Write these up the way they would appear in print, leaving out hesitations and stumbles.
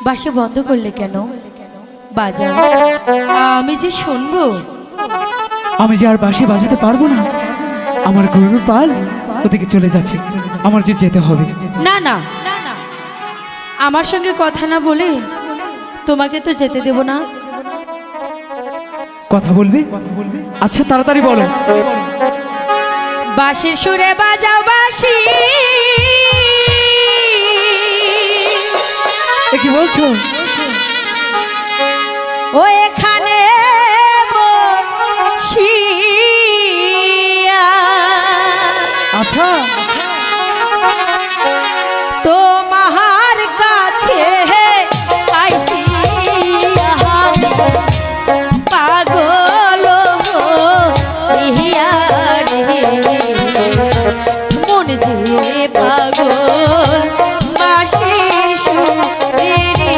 বাঁশি বন্ধ করলে কেন? বাজাও, আমি যে শুনবো। আমি যে আর বাঁশি বাজাতে পারবো না, আমার গরুর পাল ওদিকে চলে যাচ্ছে, আমার যে যেতে হবে। না না, আমার সঙ্গে কথা না বলে তোমাকে তো যেতে দেব না। কথা বলবে? আচ্ছা তাড়াতাড়ি বলো। বাঁশির সুরে বাজাও বাঁশি। এ কি বলছো? ও এখানে বসিয়া আচ্ছা তোমার কাছে আইছি আমি পাগল হইয়া রে, মন যে পাগল বাঁশির সুরে রে।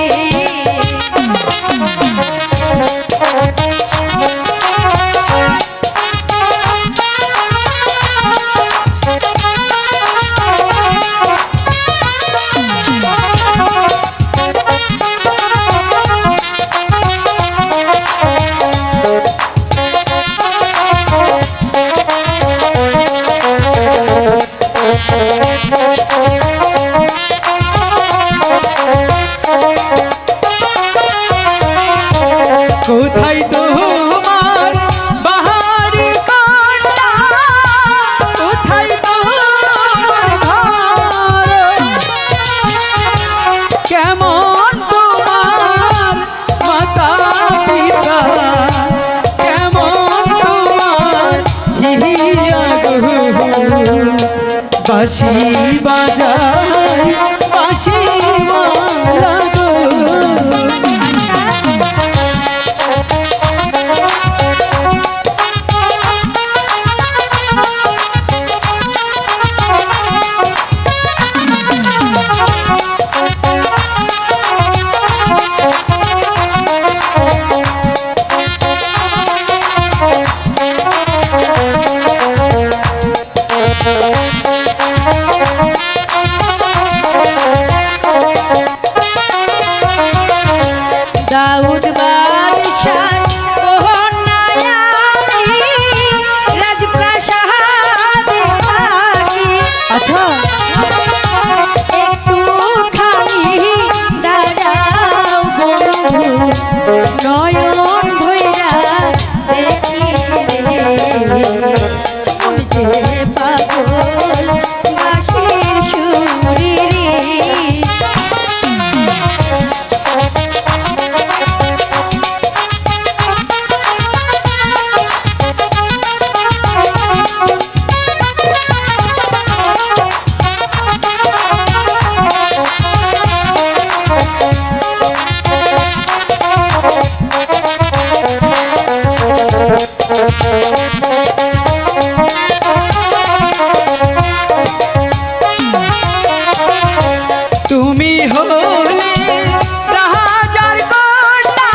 কোথায় তোমার বাহারি কন্যা, কোথায় তোমার ঘর, কেমন তোমার মাতা পিতা, কেমন তোমার হিয়া গো, বাঁশি বাজায় বাঁশি মালা গো। দাউদ বাদশার কন্যায় আমি রাজপ্রাসাদে থাকি। আচ্ছা একটুখানি দাঁড়াও বন্ধু, নয়ন ভৈরা দেখি রে, মন যে পাগল বাঁশির সুরে রে। তুমি হলে রাজার কন্যা,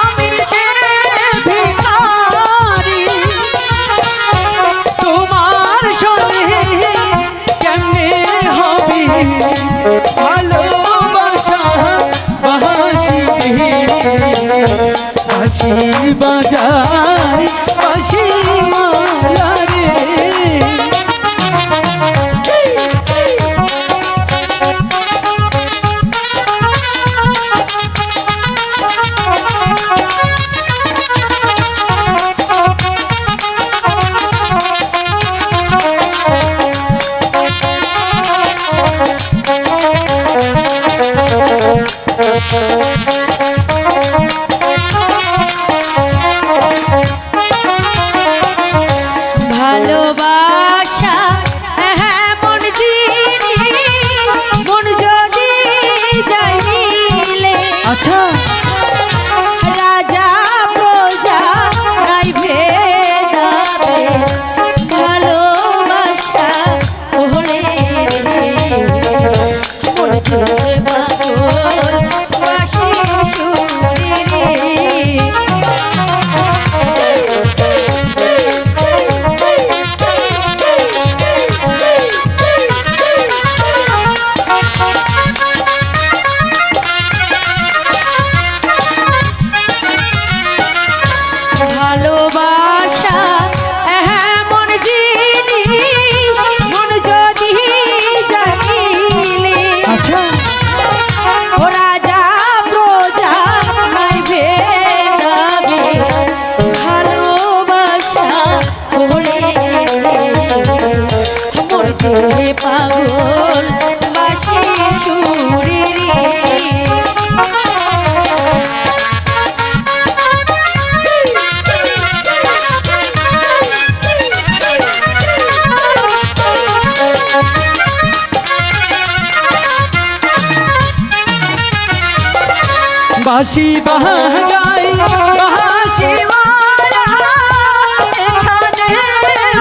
আমি যে ভিখারি, তোমার সঙ্গে কেমনে হবে ভালোবাসা, বাঁশি বাঁশি বাজায় বাঁশি মালা রে। ভালোবাসা এমন জিনিস, মন যদি যায় মিলে, আচ্ছা রাজা প্রজা নাই ভেদাবে, ভালোবাসা ওরে রে, মন যে পাগল বাঁশির সুরে রে। বাঁশি বাজাই বাঁশিওয়ালা এখানে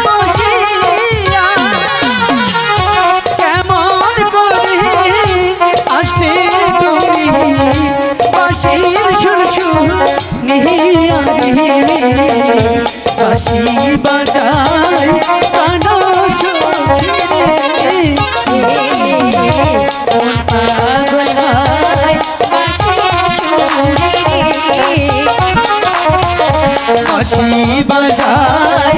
বসিয়া কেমন করে আসতে তুমি বাঁশির সুর সুর নিহিয়া বাঁশি বাজাই কানো সখী রে পাগল হয় বাঁশির সুরে রে। বাঁশি বাজায়